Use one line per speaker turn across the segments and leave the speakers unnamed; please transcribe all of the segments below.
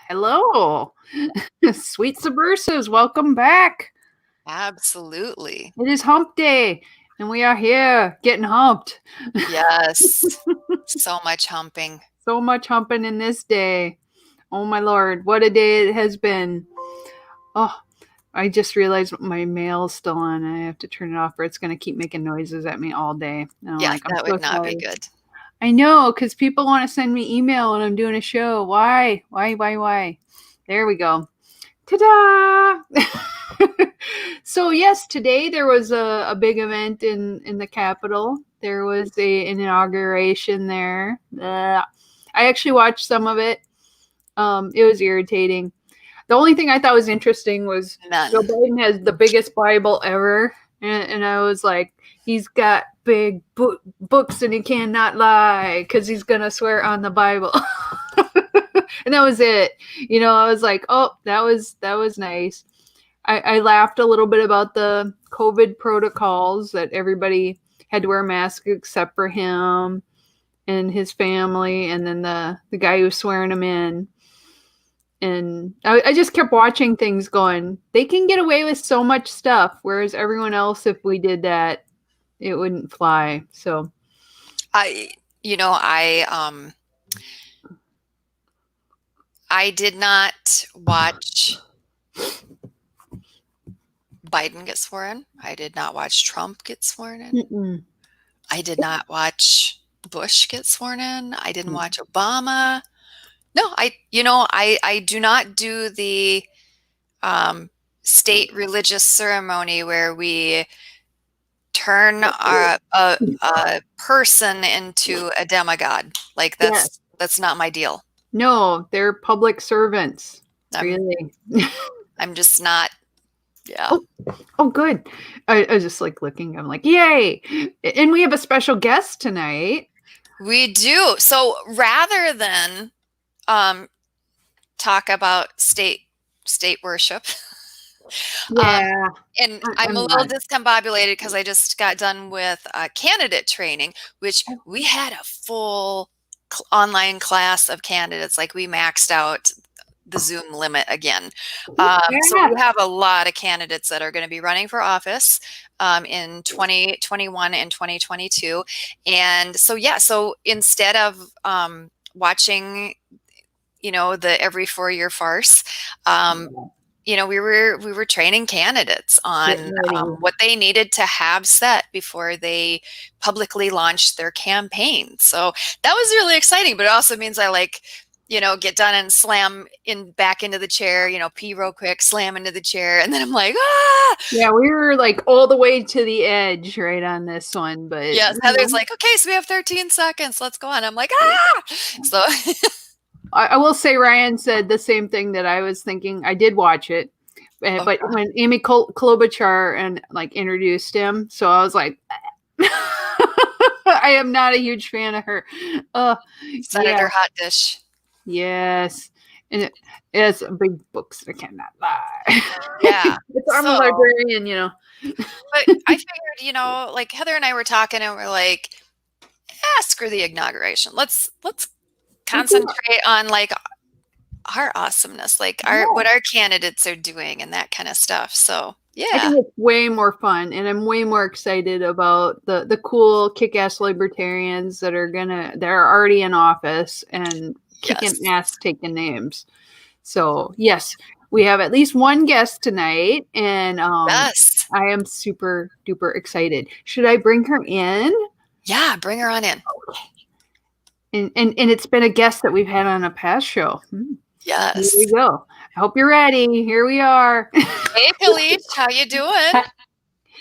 Hello. Sweet Subversives, welcome back.
Absolutely.
It is hump day, and we are here getting humped.
Yes. So much humping.
So much humping in this day. Oh my lord, what a day it has been. Oh, I just realized my mail's still on. I have to turn it off or it's going to keep making noises at me all day. And I'm
Yeah,
I'm
that
so
would not be
sorry.
good.
I know, because people want to send me email when I'm doing a show. Why? Why? There we go. Ta-da! So yes, today there was a big event in the Capitol. There was an inauguration there. I actually watched some of it. It was irritating. The only thing I thought was interesting was Joe
None.
Biden has the biggest Bible ever, and I was like, he's got big books and he cannot lie because he's gonna swear on the Bible. And that was it. I was like, oh, that was nice. I laughed a little bit about the COVID protocols that everybody had to wear a mask except for him and his family, and then the guy who was swearing him in. And I just kept watching things going, they can get away with so much stuff, whereas everyone else, if we did that, it wouldn't fly. So
I did not watch Biden get sworn in. I did not watch Trump get sworn in.
mm-mm.
I did not watch Bush get sworn in. I didn't watch Obama. No, I do not do the state religious ceremony where we turn a person into a demigod. Like that's not my deal.
No, they're public servants.
I'm
Really.
I'm just not. Yeah.
Oh, good. I was just like looking. I'm like, yay! And we have a special guest tonight.
We do. So rather than talk about state worship.
Yeah.
And I'm a little discombobulated because I just got done with candidate training, which we had a full online class of candidates. Like we maxed out the Zoom limit again. So we have a lot of candidates that are going to be running for office in 2021 and 2022. And so instead of watching, the every 4-year farce, we were training candidates on what they needed to have set before they publicly launched their campaign. So that was really exciting, but it also means I get done and slam back into the chair, pee real quick, slam into the chair. And then I'm like, ah!
Yeah, we were like all the way to the edge right on this one. But
yeah, Heather's like, okay, so we have 13 seconds. Let's go on. I'm like, ah! So
I will say Ryan said the same thing that I was thinking. I did watch it. But when Amy Klobuchar and introduced him, so I was like, I am not a huge fan of her.
Senator Hot Dish.
Yes, and it has big books. I cannot lie.
Yeah,
I'm a librarian,
But I figured, like Heather and I were talking, and we're like, screw the inauguration. Let's concentrate on our awesomeness, what our candidates are doing and that kind of stuff. So yeah,
I think it's way more fun, and I'm way more excited about the cool kick-ass libertarians that are already in office and kicking ass, taking names. So yes, we have at least one guest tonight, and I am super duper excited. Should I bring her in?
Yeah, bring her on in.
Okay. And it's been a guest that we've had on a past show.
Yes.
Here we go. I hope you're ready. Here we are.
Hey, Felice, how you doing?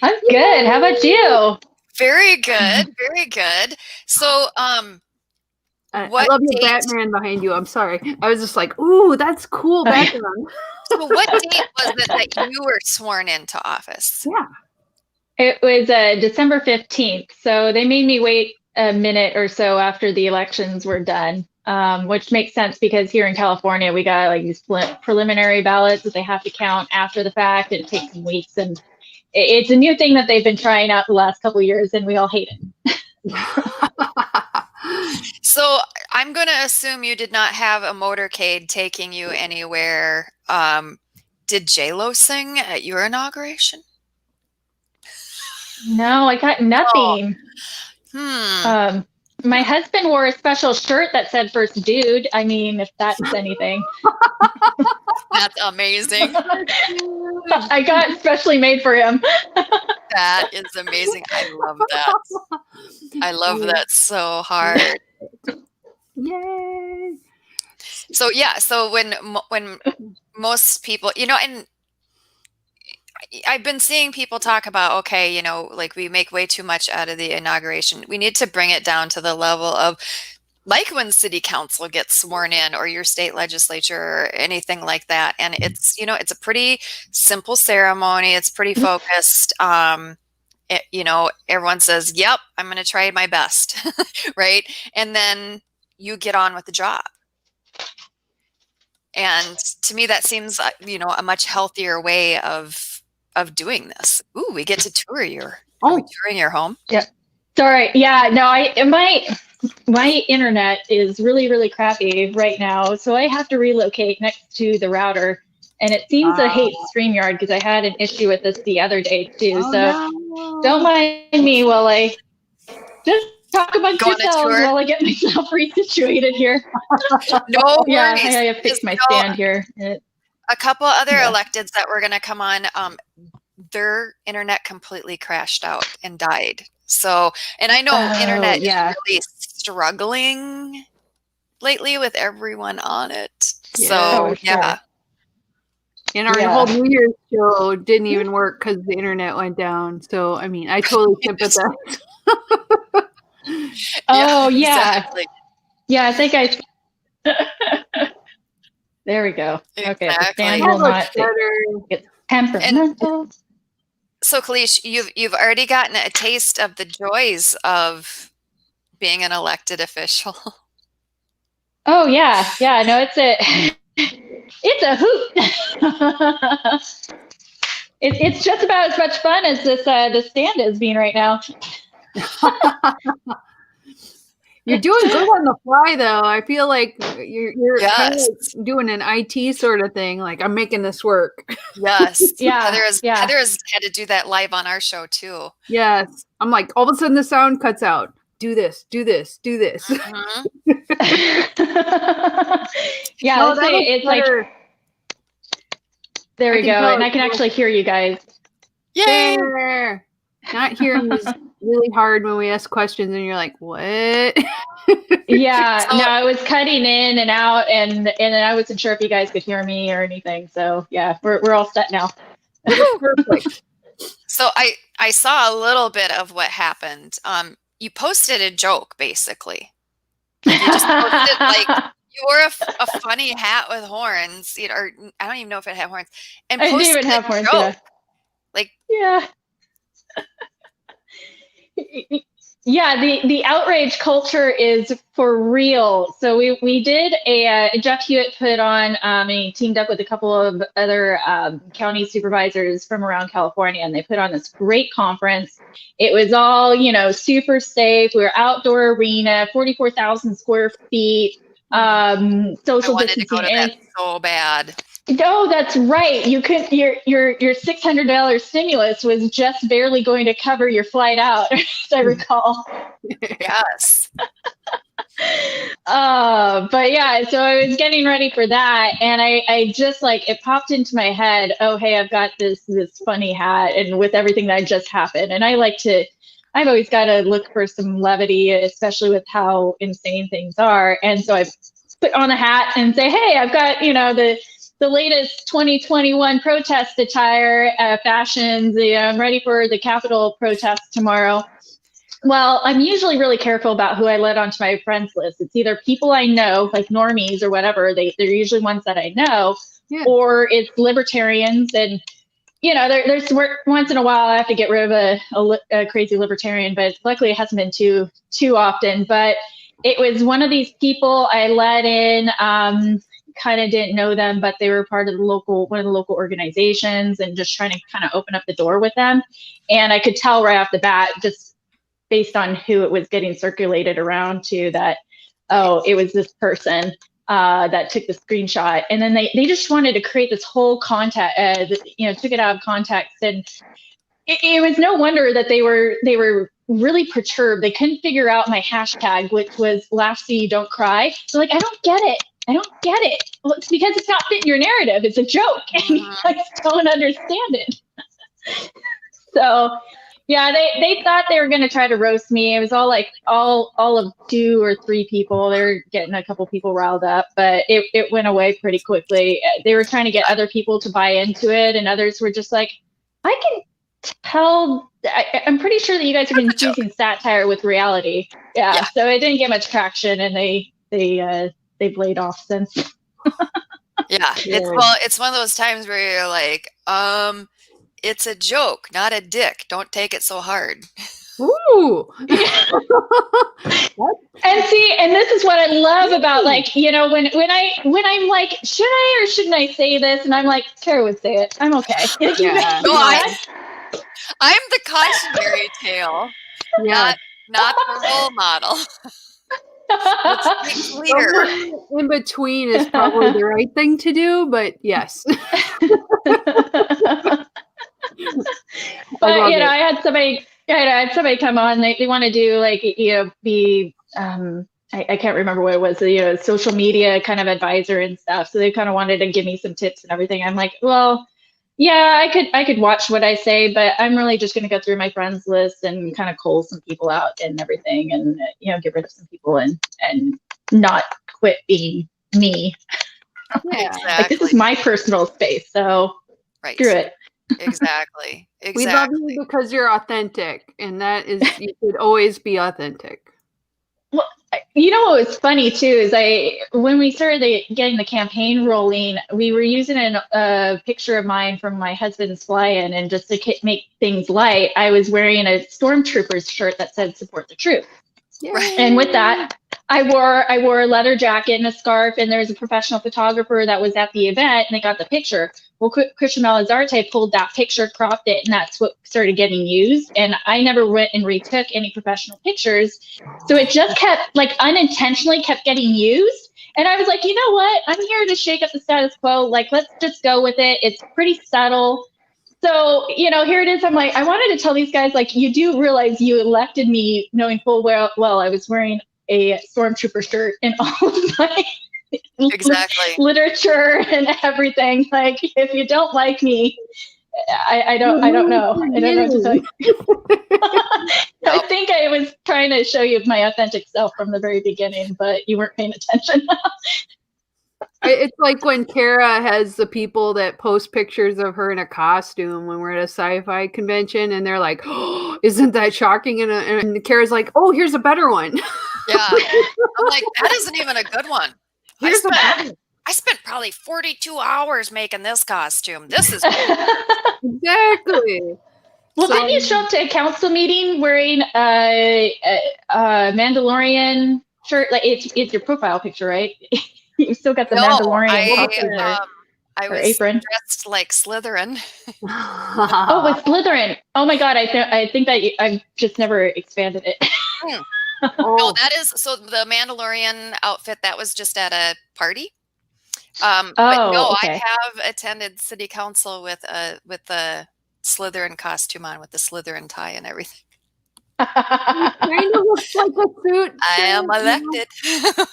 I'm good. How about you?
Very good. Very good. So,
I love your Batman behind you. I'm sorry. I was just like, ooh, that's cool background.
So what date was it that you were sworn into office?
Yeah.
It was December 15th. So they made me wait a minute or so after the elections were done, which makes sense because here in California, we got these preliminary ballots that they have to count after the fact. And it takes some weeks. And it's a new thing that they've been trying out the last couple of years, and we all hate it.
So I'm going to assume you did not have a motorcade taking you anywhere. Did J-Lo sing at your inauguration?
No, I got nothing. My husband wore a special shirt that said "First Dude." I mean, if that's anything.
That's amazing.
I got specially made for him.
That is amazing. I love that. I love that so hard.
Yay!
So yeah, so when most people, and I've been seeing people talk about, okay, like we make way too much out of the inauguration. We need to bring it down to the level of like when city council gets sworn in or your state legislature or anything like that. And it's, it's a pretty simple ceremony. It's pretty focused. Everyone says, yep, I'm going to try my best. Right. And then you get on with the job. And to me, that seems, a much healthier way of doing this. Ooh, we get to tour are we touring your home?
Yeah. Sorry. Yeah, no, my internet is really, really crappy right now. So I have to relocate next to the router. And it seems to hate StreamYard because I had an issue with this the other day too. Don't mind me while I just talk about yourselves while I get myself resituated here.
No worries.
Yeah, I have to fix my stand here.
A couple other electeds that were going to come on, their internet completely crashed out and died. So, and I know internet is really struggling lately with everyone on it. So, yeah.
And our whole New Year's show didn't even work because the internet went down. So, I mean, I totally sympathize.
Exactly.
Yeah, I think there we go.
Exactly.
Okay, the stand will not get temperamental.
So, Kalish, you've already gotten a taste of the joys of being an elected official.
Oh yeah, no, it's a hoot. It's just about as much fun as this stand is being right now.
You're doing good on the fly, though. I feel like you're kind of doing an IT sort of thing. Like, I'm making this work.
Yes.
Heather
has had to do that live on our show, too.
Yes. I'm like, all of a sudden the sound cuts out. Do this, do this, do this.
Mm-hmm.
It's like, there we go. And I can actually hear you guys.
Yay! There. Not hearing is really hard when we ask questions and you're like, what?
Yeah, no, it was cutting in and out, and then I wasn't sure if you guys could hear me or anything. So yeah, we're all set now.
Perfect.
So I saw a little bit of what happened. You posted a joke, basically. You just posted you wore a funny hat with horns, or I don't even know if it had horns. And
I didn't even have horns. Yeah. Yeah, the outrage culture is for real. So we did Jeff Hewitt put on, and he teamed up with a couple of other county supervisors from around California, and they put on this great conference. It was all, super safe. We were outdoor arena, 44,000 square feet, social distancing. I wanted to go to that
so bad.
No, that's right. You could your $600 stimulus was just barely going to cover your flight out, as I recall.
Yes.
But yeah, so I was getting ready for that, and I just it popped into my head, oh hey, I've got this funny hat, and with everything that just happened, and I've always got to look for some levity, especially with how insane things are, and so I put on a hat and say, hey, I've got the latest 2021 protest attire, fashions. I'm ready for the Capitol protest tomorrow. Well, I'm usually really careful about who I let onto my friends list. It's either people I know, like normies or whatever. They're usually ones that I know, or it's libertarians. And, there's once in a while I have to get rid of a crazy libertarian, but luckily it hasn't been too often. But it was one of these people I let in, kind of didn't know them, but they were part of one of the local organizations, and just trying to kind of open up the door with them. And I could tell right off the bat, just based on who it was getting circulated around to, that oh, it was this person that took the screenshot. And then they just wanted to create this whole context, took it out of context. And it was no wonder that they were really perturbed. They couldn't figure out my hashtag, which was laugh so you don't cry. They're like, I don't get it. I don't get it. Well, it's because it's not fitting your narrative. It's a joke. And you guys don't understand it. So yeah, they thought they were going to try to roast me. It was all like all of 2 or 3 people. They were getting a couple people riled up, but it went away pretty quickly. They were trying to get other people to buy into it, and others were just like, I can tell. I'm pretty sure that you guys are confusing satire with reality. Yeah. So it didn't get much traction, and they laid off since.
Yeah. It's one of those times where you're like, it's a joke, not a dick. Don't take it so hard.
Ooh.
And see, and this is what I love about, like, when I'm like, should I or shouldn't I say this? And I'm like, Tara would say it. I'm okay.
Yeah.
No, I'm the cautionary tale, not the role model. Let's be clear.
In between is probably the right thing to do, but yes.
But I had somebody come on. They want to do like be I can't remember what it was. Social media kind of advisor and stuff. So they kind of wanted to give me some tips and everything. I'm like, well, yeah, I could watch what I say, but I'm really just going to go through my friends list and kind of cull some people out and everything, and get rid of some people and not quit being me.
Yeah, exactly.
Like, this is my personal space, so screw it.
Exactly.
We love you because you're authentic, and that is, you should always be authentic.
Well, what was funny too is when we started getting the campaign rolling, we were using a picture of mine from my husband's fly-in, and just to make things light, I was wearing a Stormtroopers shirt that said "Support the Truth."
Yay.
And with that, I wore a leather jacket and a scarf, and there was a professional photographer that was at the event, and they got the picture. Well, Christian Malazarte pulled that picture, cropped it, and that's what started getting used. And I never went and retook any professional pictures. So it just unintentionally kept getting used. And I was like, you know what? I'm here to shake up the status quo. Like, let's just go with it. It's pretty subtle. So, here it is. I'm like, I wanted to tell these guys, like, you do realize you elected me knowing full well I was wearing a Stormtrooper shirt and all of my literature and everything. Like, if you don't like me, I don't know. I don't know what to tell you. I think I was trying to show you my authentic self from the very beginning, but you weren't paying attention.
It's like when Kara has the people that post pictures of her in a costume when we're at a sci-fi convention, and they're like, "Oh, isn't that shocking?" And Kara's like, "Oh, here's a better one."
Yeah, I'm like, that isn't even a good one. I spent probably 42 hours making this costume. This is
exactly.
Well, didn't you show up to a council meeting wearing a Mandalorian shirt? Like, it's your profile picture, right? You still got the Mandalorian costume
I was
apron.
Dressed like Slytherin.
Oh, with Slytherin. Oh my God, I think that I've just never expanded it.
No, that is, so the Mandalorian outfit, that was just at a party. But no, okay. I have attended city council with the Slytherin costume on, with the Slytherin tie and everything.
Kind of looks like a suit.
I am elected.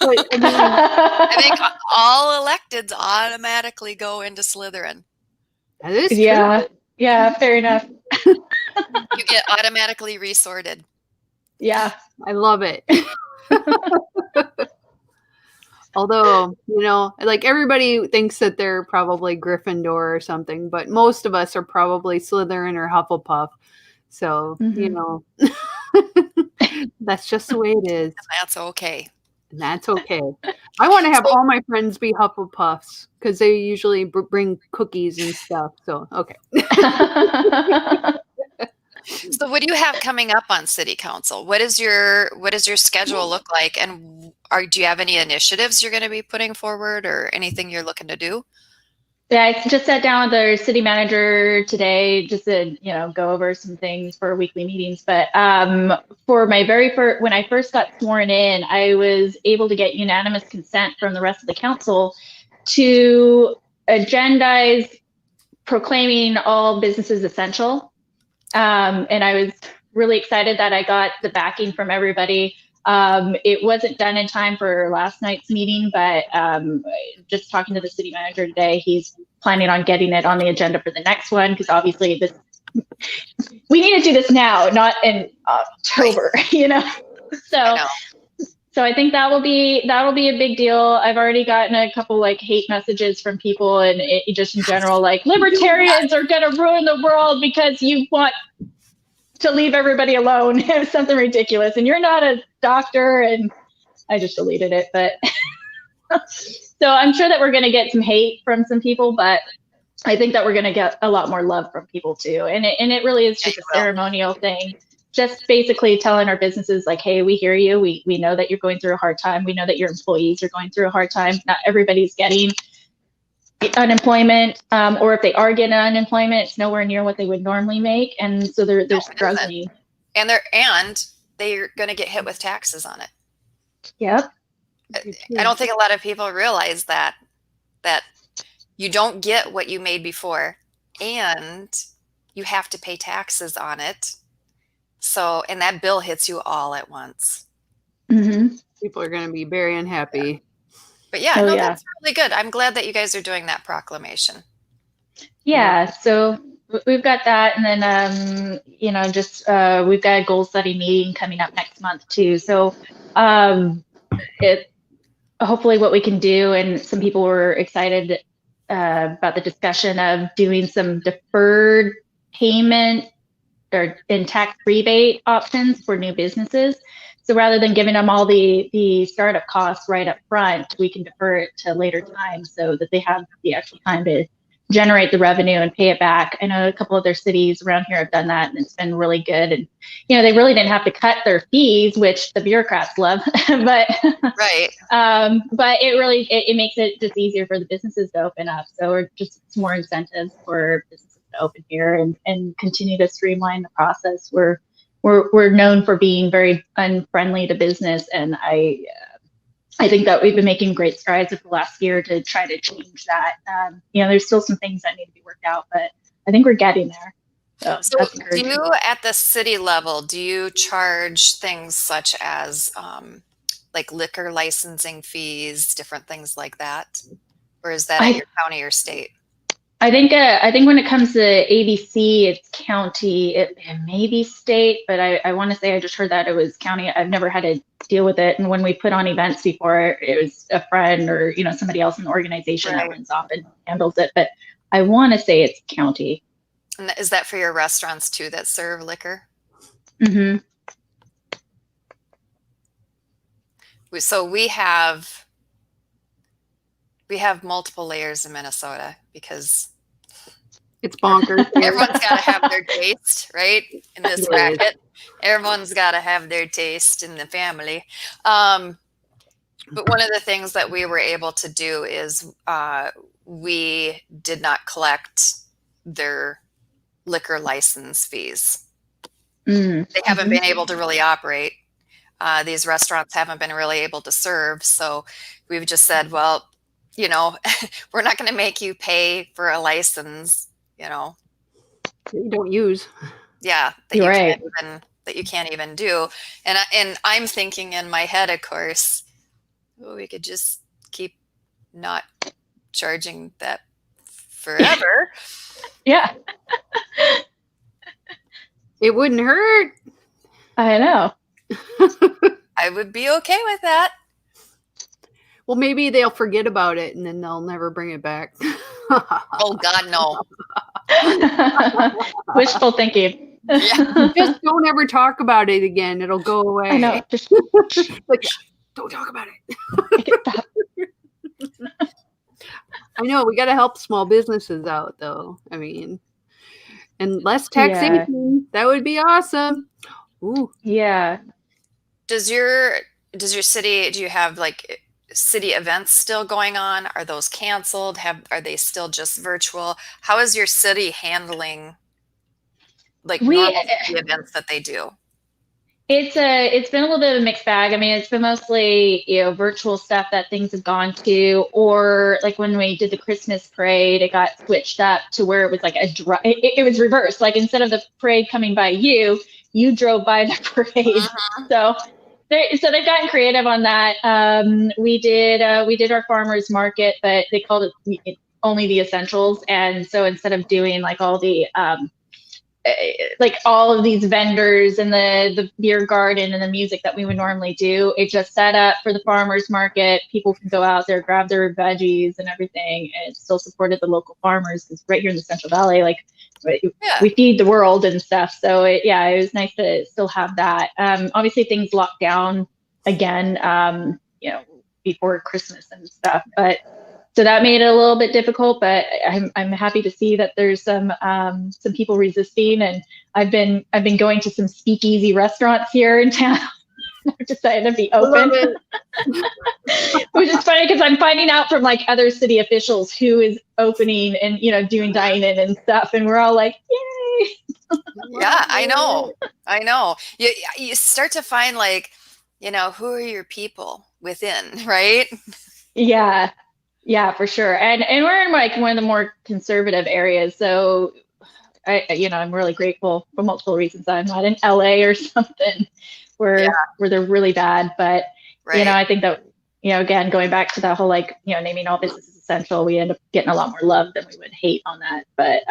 I think all electeds automatically go into Slytherin.
That is true.
Yeah, fair enough.
You get automatically resorted.
Yeah,
I love it. Although, like, everybody thinks that they're probably Gryffindor or something, but most of us are probably Slytherin or Hufflepuff. So, that's just the way it is.
And that's okay.
And that's okay. I want to have all my friends be Hufflepuffs because they usually bring cookies and stuff. So, okay.
So what do you have coming up on city council? What does your schedule look like? And do you have any initiatives you're going to be putting forward or anything you're looking to do?
Yeah, I just sat down with our city manager today just to, go over some things for weekly meetings. But for my very first, when I first got sworn in, I was able to get unanimous consent from the rest of the council to agendize proclaiming all businesses essential. And I was really excited that I got the backing from everybody. It wasn't done in time for last night's meeting, but just talking to the city manager today, he's planning on getting it on the agenda for the next one, because obviously we need to do this now, not in October, So, I think that'll be a big deal. I've already gotten a couple hate messages from people, and just in general, libertarians are gonna ruin the world because you want to leave everybody alone. It was something ridiculous, and you're not a doctor, and I just deleted it. But so I'm sure that we're going to get some hate from some people, but I think that we're going to get a lot more love from people too. And it really is just a ceremonial thing. Just basically telling our businesses hey, we hear you. We know that you're going through a hard time. We know that your employees are going through a hard time. Not everybody's getting unemployment, or if they are getting unemployment, it's nowhere near what they would normally make, and so they're struggling.
And they're going to get hit with taxes on it.
Yep.
I don't think a lot of people realize that you don't get what you made before, and you have to pay taxes on it. So, and that bill hits you all at once.
Mm-hmm.
People are going to be very unhappy.
But that's really good. I'm glad that you guys are doing that proclamation.
Yeah, so we've got that, and then we've got a goal setting meeting coming up next month too. So hopefully what we can do, and some people were excited about the discussion of doing some deferred payment or in tax rebate options for new businesses. So rather than giving them all the startup costs right up front, we can defer it to later time so that they have the actual time to generate the revenue and pay it back. I know a couple of their cities around here have done that, and it's been really good. And they really didn't have to cut their fees, which the bureaucrats love. But
right.
But it really it makes it just easier for the businesses to open up. So we're just more incentives for businesses to open here and continue to streamline the process. We're known for being very unfriendly to business, and I think that we've been making great strides over the last year to try to change that. There's still some things that need to be worked out, but I think we're getting there.
So do you, at the city level, do you charge things such as liquor licensing fees, different things like that? Or is that at your county or state?
I think when it comes to ABC, it's county. It may be state, but I want to say I just heard that it was county. I've never had to deal with it. And when we put on events before, it was a friend or somebody else in the organization that runs off and handles it. But I want to say it's county.
And is that for your restaurants too that serve liquor?
Mm-hmm.
So we have multiple layers in Minnesota because
it's bonkers.
Everyone's got to have their taste, right? In this bracket, everyone's got to have their taste in the family. But one of the things that we were able to do is we did not collect their liquor license fees.
Mm-hmm.
They haven't been able to really operate. These restaurants haven't been really able to serve. So we've just said, well, we're not going to make you pay for a license,
you don't use.
Yeah. That you can't even do. And I'm thinking in my head, of course, we could just keep not charging that forever.
Yeah.
It wouldn't hurt.
I know.
I would be okay with that.
Well, maybe they'll forget about it and then they'll never bring it back.
Oh God, no.
Wishful thinking.
Yeah.
Just don't ever talk about it again. It'll go away.
I know. Just
don't talk about it. I know. We got to help small businesses out, though. I mean, and less taxation. That would be awesome. Ooh.
Yeah.
Does your city, do you have city events still going on? Are those canceled? Are they still just virtual? How is your city handling like normal city events that they do?
It's been a little bit of a mixed bag. I mean, it's been mostly, virtual stuff that things have gone to, or like when we did the Christmas parade, it got switched up to where it was like it was reversed. Like instead of the parade coming by you drove by the parade. So they've gotten creative on that. We did our farmers market, but they called it only the essentials. And so instead of doing like all the like all of these vendors and the beer garden and the music that we would normally do, it just set up for the farmers market. People can go out there, grab their veggies and everything, and it still supported the local farmers, because right here in the Central Valley, like we feed the world and stuff. So it was nice to still have that. Obviously things locked down again, before Christmas and stuff, but so that made it a little bit difficult, but I'm happy to see that there's some people resisting, and I've been going to some speakeasy restaurants here in town. I've decided to be open, which is funny because I'm finding out from like other city officials who is opening and doing dine-in and stuff, and we're all like, yay!
Yeah, I know. You start to find like, who are your people within, right?
Yeah, for sure. And we're in like one of the more conservative areas. So I'm really grateful for multiple reasons that I'm not in LA or something where they're really bad. But, I think that, again, going back to that whole, like, naming all businesses essential, we end up getting a lot more love than we would hate on that. But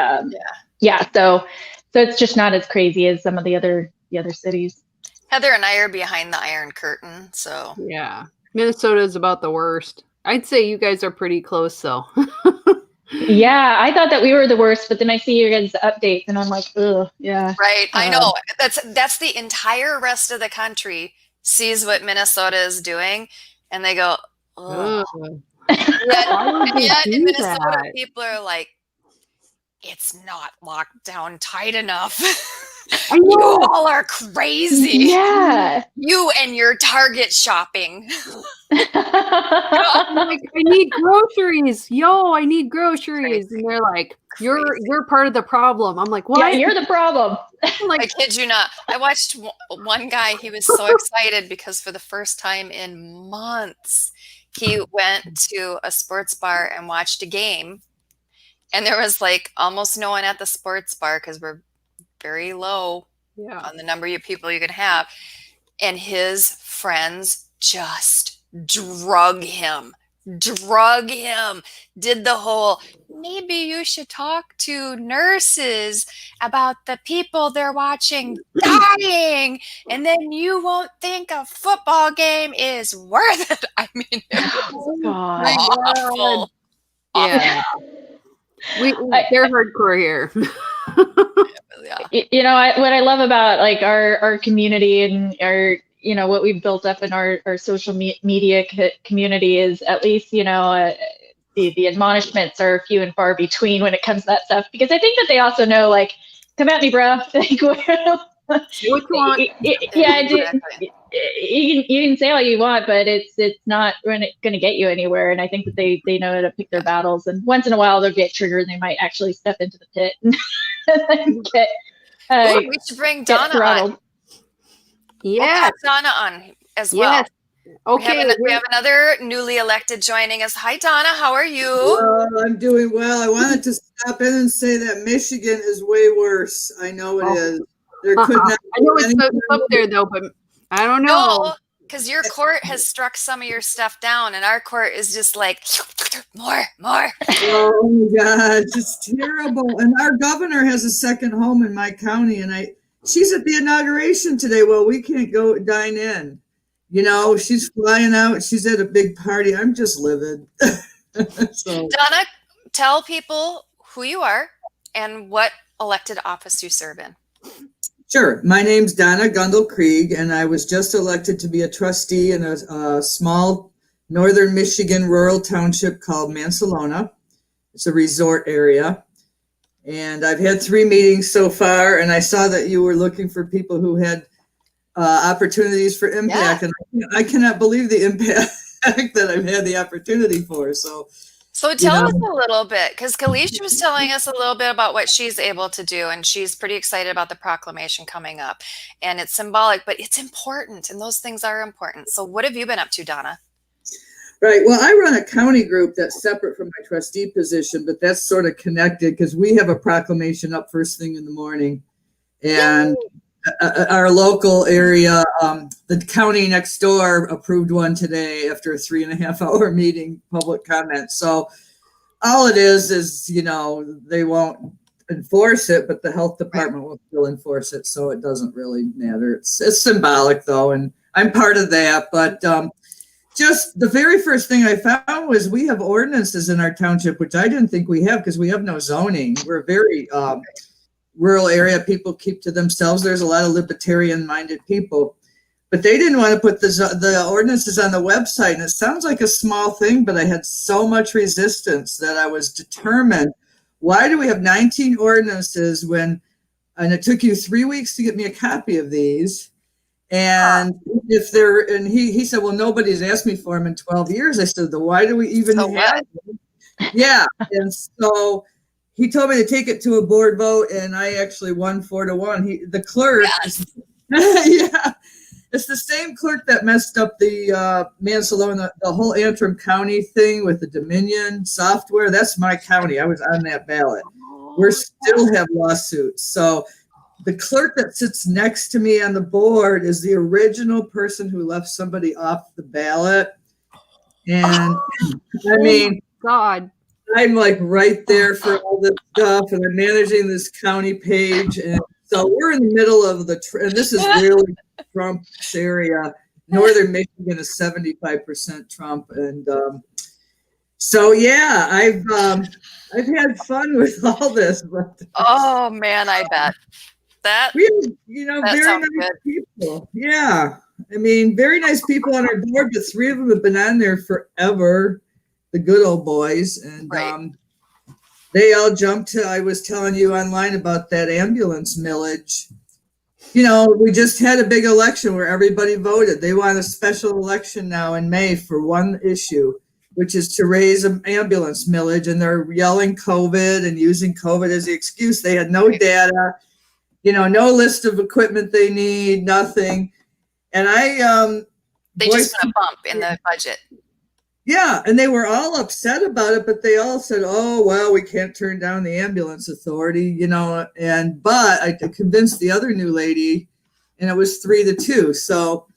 so it's just not as crazy as some of the other cities.
Heather and I are behind the Iron Curtain. So
yeah, Minnesota is about the worst. I'd say you guys are pretty close, though.
Yeah, I thought that we were the worst, but then I see your guys' updates, and I'm like, ugh, yeah.
Right, I know. That's the entire rest of the country sees what Minnesota is doing, and they go, ugh. Yet in Minnesota, people are like, it's not locked down tight enough. You all are crazy.
Yeah.
You and your Target shopping.
I'm like, I need groceries. I need groceries. And they're like, you're part of the problem. I'm like, what?
Yeah, you're the problem.
I kid you not. I watched one guy. He was so excited because for the first time in months, he went to a sports bar and watched a game. And there was like almost no one at the sports bar because we're very low on the number of people you can have. And his friends just drug him, did the whole, maybe you should talk to nurses about the people they're watching dying, and then you won't think a football game is worth it. I mean, it was awful.
Yeah. They're hardcore here.
What I love about like our community and our what we've built up in our social media community is at least the admonishments are few and far between when it comes to that stuff, because I think that they also know, like, come at me, bro. Like,
do what you want.
You can say all you want, but it's not going to get you anywhere. And I think that they know how to pick their battles. And once in a while, they'll get triggered, and they might actually step into the pit and get.
We should bring Donna on.
Yeah,
Donna on as well.
Yes. Okay,
we have another newly elected joining us. Hi, Donna. How are you?
I'm doing well. I wanted to stop in and say that Michigan is way worse. I know it is. There could not.
I know it's up there though, but I don't know.
No, because your court has struck some of your stuff down, and our court is just like more.
Oh my God, it's terrible. And our governor has a second home in my county, and she's at the inauguration today. Well, we can't go dine in. She's flying out. She's at a big party. I'm just livid. So.
Donna, tell people who you are and what elected office you serve in.
Sure. My name's Donna Gundel-Krieg, and I was just elected to be a trustee in a small northern Michigan rural township called Mansalona. It's a resort area. And I've had 3 meetings so far, and I saw that you were looking for people who had opportunities for impact, and I cannot believe the impact fact that I've had the opportunity for. So
tell us a little bit, because Kalisha was telling us a little bit about what she's able to do, and she's pretty excited about the proclamation coming up. And it's symbolic, but it's important, and those things are important. So what have you been up to, Donna?
Right. Well, I run a county group that's separate from my trustee position, but that's sort of connected because we have a proclamation up first thing in the morning. And our local area, the county next door approved one today after a 3.5-hour meeting, public comment. So all it is, you know, they won't enforce it, but the health department will still enforce it. So it doesn't really matter. It's symbolic though. And I'm part of that, but, just the very first thing I found was we have ordinances in our township, which I didn't think we have because we have no zoning. We're a very rural area. People keep to themselves. There's a lot of libertarian-minded people. But they didn't want to put the ordinances on the website. And it sounds like a small thing, but I had so much resistance that I was determined. Why do we have 19 ordinances and it took you 3 weeks to get me a copy of these? And he said, well, nobody's asked me for them in 12 years. I said, why do we even have them? Yeah. And so he told me to take it to a board vote, and I actually won 4-1. The clerk, yeah, it's the same clerk that messed up the Mansalona, the whole Antrim County thing with the Dominion software. That's my county. I was on that ballot. We still have lawsuits. So the clerk that sits next to me on the board is the original person who left somebody off the ballot. And I mean,
God,
I'm like right there for all this stuff, and I'm managing this county page. And so we're in the middle of and this is really Trump's area. Northern Michigan is 75% Trump. And so, yeah, I've had fun with all this. But,
oh, man, I bet.
We have, very nice people. Yeah. I mean, very nice people on our board, but 3 of them have been on there forever, the good old boys. And they all jumped to, I was telling you online about that ambulance millage. You know, we just had a big election where everybody voted. They want a special election now in May for one issue, which is to raise an ambulance millage. And they're yelling COVID and using COVID as the excuse. They had no data. No list of equipment they need, nothing. And
they just put a bump in the budget.
Yeah, and they were all upset about it, but they all said, oh, well, we can't turn down the ambulance authority, but I convinced the other new lady, and it was 3-2. So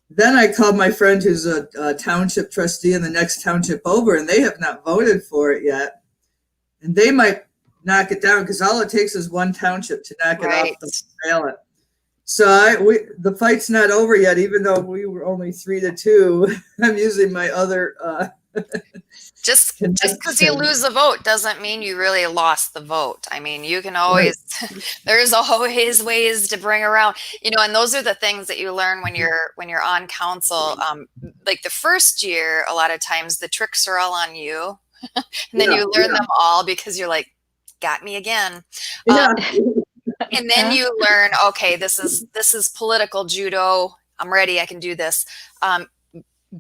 then I called my friend who's a township trustee in the next township over, and they have not voted for it yet. And they might knock it down because all it takes is one township to knock it off the ballot. So the fight's not over yet, even though we were only 3-2. I'm using my other
just because you lose a vote doesn't mean you really lost the vote. I mean, you can always there's always ways to bring around, and those are the things that you learn when you're on council. Like the first year, a lot of times the tricks are all on you, and then you learn them all because you're like, got me again. And then you learn, okay, this is political judo. I'm ready. I can do this.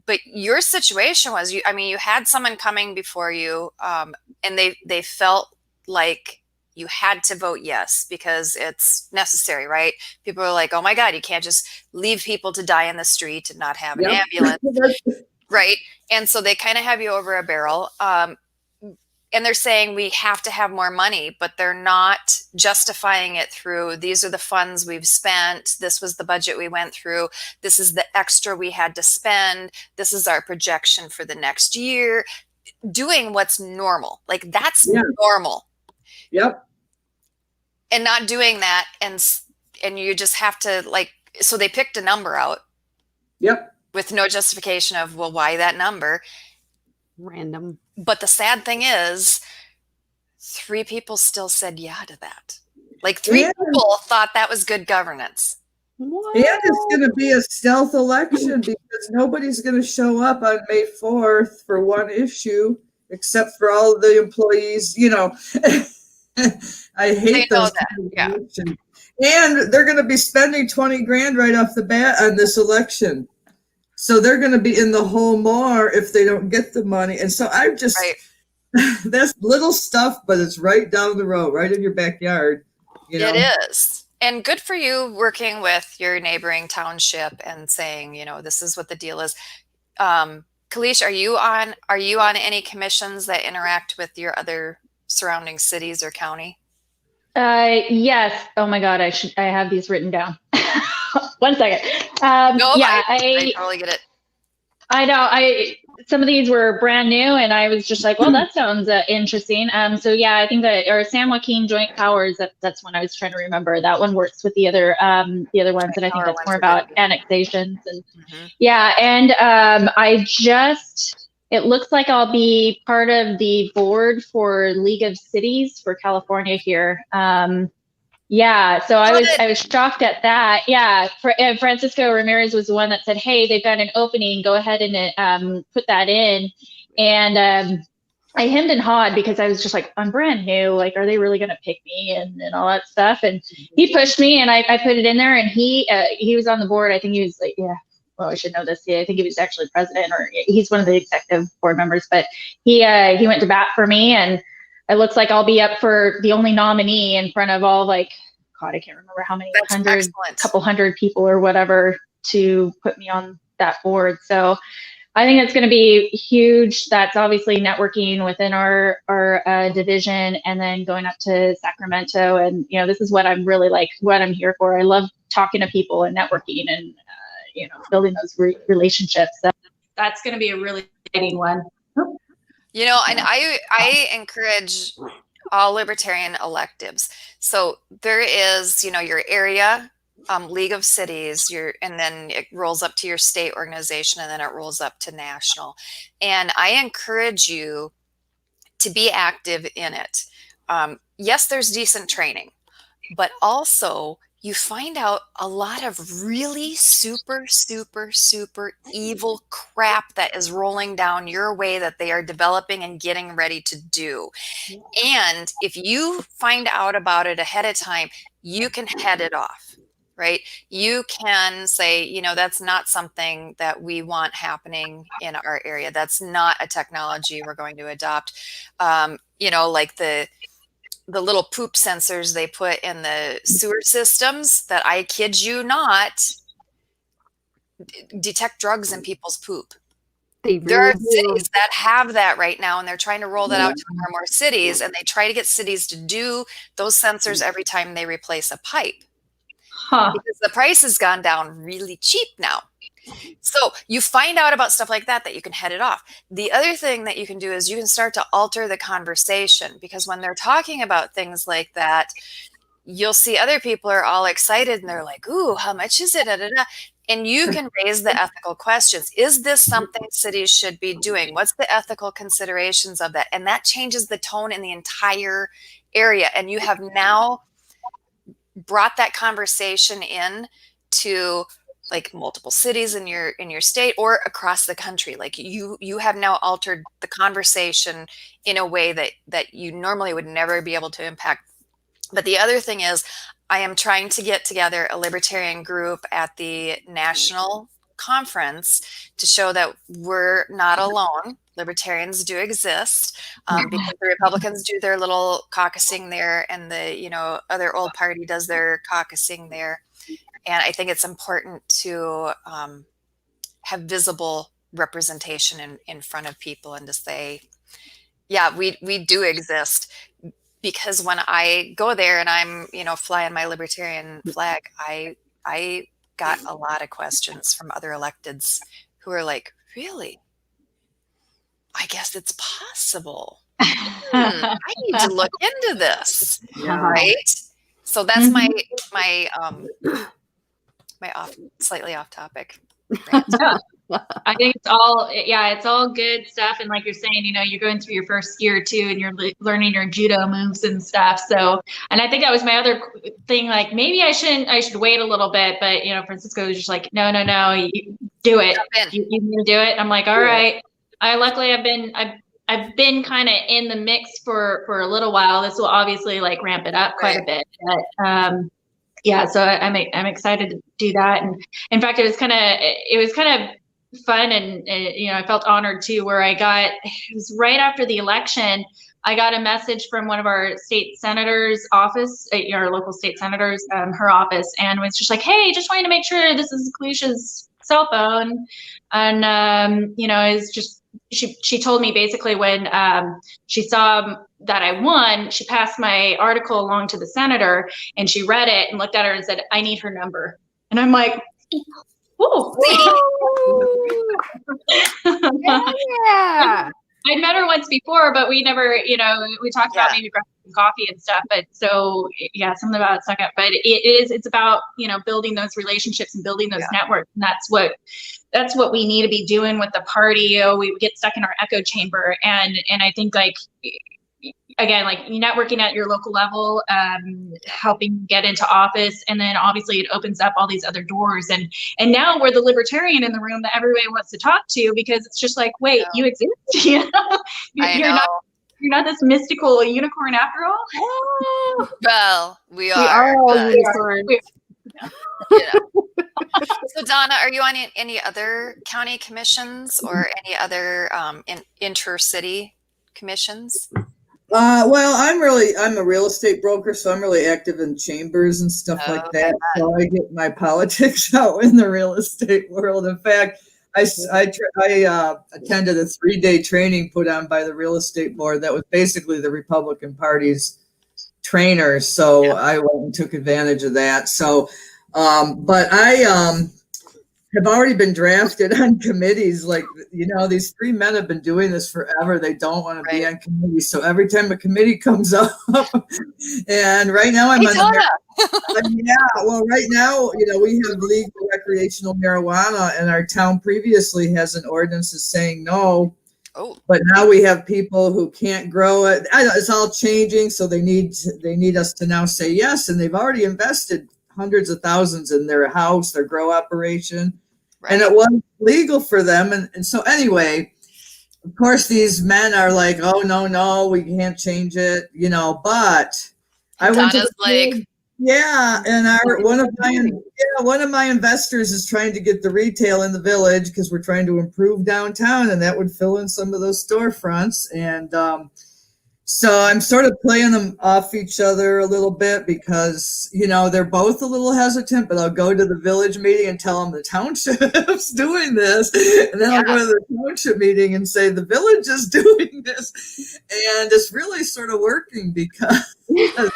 But your situation was, you had someone coming before you, and they felt like you had to vote yes because it's necessary, right? People are like, oh my God, you can't just leave people to die in the street and not have an ambulance, right? And so they kind of have you over a barrel. And they're saying we have to have more money, but they're not justifying it through, these are the funds we've spent. This was the budget we went through. This is the extra we had to spend. This is our projection for the next year. Doing what's normal. Like that's normal.
Yep.
And not doing that. And you just have to so they picked a number out.
Yep.
With no justification of, well, why that number?
Random.
But the sad thing is 3 people still said yeah to that. Like 3 people thought that was good governance.
What?
And it's going to be a stealth election because nobody's going to show up on May 4th for one issue except for all of the employees. I hate those.
Yeah.
And they're going to be spending $20,000 right off the bat on this election. So they're going to be in the hole more if they don't get the money. And so I just, that's little stuff, but it's right down the road, right in your backyard. You know?
It is. And good for you working with your neighboring township and saying, this is what the deal is. Kalish, are you on any commissions that interact with your other surrounding cities or county?
Yes. Oh my God, I have these written down. 1 second.
No,
yeah,
I totally get it.
I know. Some of these were brand new, and I was just like, well, that sounds interesting. So yeah, I think that our San Joaquin Joint Powers. That's one I was trying to remember. That one works with the other ones, and I think that's more about annexations and yeah. And it looks like I'll be part of the board for League of Cities for California here. Yeah, so I was shocked at that. Yeah, and Francisco Ramirez was the one that said, "Hey, they've got an opening. Go ahead and put that in." And I hemmed and hawed because I was just like, "I'm brand new. Like, are they really going to pick me and all that stuff?" And he pushed me, and I put it in there. And he was on the board. I think he was like, yeah. Well, I should know this. Yeah, I think he was actually president, or he's one of the executive board members. But he went to bat for me, and it looks like I'll be up for the only nominee in front of all, like, God, I can't remember how many, couple hundred people or whatever, to put me on that board. So I think it's going to be huge. That's obviously networking within our division, and then going up to Sacramento. And, this is what I'm really what I'm here for. I love talking to people and networking and, building those relationships. So that's going to be a really exciting one.
And I encourage all Libertarian electives. So there is, your area League of Cities, and then it rolls up to your state organization, and then it rolls up to national. And I encourage you to be active in it. Yes, there's decent training, but also you find out a lot of really super, super, super evil crap that is rolling down your way that they are developing and getting ready to do. And if you find out about it ahead of time, you can head it off, right? You can say, that's not something that we want happening in our area. That's not a technology we're going to adopt. Like the little poop sensors they put in the sewer systems that, I kid you not, detect drugs in people's poop. There are cities that have that right now, and they're trying to roll that out to more and more cities, and they try to get cities to do those sensors every time they replace a pipe. Because the price has gone down really cheap now. So you find out about stuff like that you can head it off. The other thing that you can do is you can start to alter the conversation, because when they're talking about things like that, you'll see other people are all excited and they're like, ooh, how much is it? Da, da, da. And you can raise the ethical questions. Is this something cities should be doing? What's the ethical considerations of that? And that changes the tone in the entire area. And you have now brought that conversation in to like multiple cities in your state or across the country. Like you have now altered the conversation in a way that you normally would never be able to impact. But the other thing is, I am trying to get together a libertarian group at the national conference to show that we're not alone. Libertarians do exist, because the Republicans do their little caucusing there, and the other old party does their caucusing there. And I think it's important to have visible representation in front of people, and to say, yeah, we do exist. Because when I go there and I'm, flying my libertarian flag, I got a lot of questions from other electeds who are like, really? I guess it's possible. I need to look into this, right? So that's my slightly off topic.
I think it's all good stuff. And like you're saying, you're going through your first year or two, and you're learning your judo moves and stuff. So, and I think that was my other thing. Like, maybe I should wait a little bit. But Francisco was just like, no, you do it. You can do it. I'm like, all right. Luckily I've been kind of in the mix for a little while. This will obviously like ramp it up quite a bit. But yeah, so I'm excited to do that. And in fact, it was kind of fun, and I felt honored too, where it was right after the election. I got a message from one of our state senators' office, our local state senators, her office, and was just like, "Hey, just wanting to make sure this is Kalisha's cell phone," and it's just she told me basically when she saw that I won, she passed my article along to the senator, and she read it and looked at her and said, "I need her number," and I'm like, "Oh."
Yeah.
I'd met her once before, but we never, we talked about maybe grabbing some coffee and stuff. But so, yeah, something about it stuck up. But it's about, building those relationships and building those networks. And that's what we need to be doing with the party. We get stuck in our echo chamber. And I think again, like networking at your local level, helping get into office, and then obviously it opens up all these other doors. And now we're the libertarian in the room that everybody wants to talk to, because it's just like, wait, you exist, you're not this mystical unicorn after all.
Well, we are.
We are all unicorns.
So Donna, are you on any other county commissions or any other intercity commissions?
Well, I'm a real estate broker, so I'm really active in chambers and stuff like that. So I get my politics out in the real estate world. In fact, I attended a 3-day training put on by the real estate board that was basically the Republican Party's trainer. So I went and took advantage of that. So, but I have already been drafted on committees. Like, these 3 men have been doing this forever. They don't want to be on committees. So every time a committee comes up, and right now I'm on right now, we have legal recreational marijuana, and our town previously has an ordinance that's saying no. Oh. But now we have people who can't grow it. It's all changing. So they need us to now say yes. And they've already invested hundreds of thousands in their house, their grow operation. Right. And it wasn't legal for them. And so anyway, of course, these men are like, oh, no, we can't change it, but I went to and one of my investors is trying to get the retail in the village because we're trying to improve downtown, and that would fill in some of those storefronts. And so I'm sort of playing them off each other a little bit because, they're both a little hesitant, but I'll go to the village meeting and tell them the township's doing this. And then I'll go to the township meeting and say, the village is doing this. And it's really sort of working because, and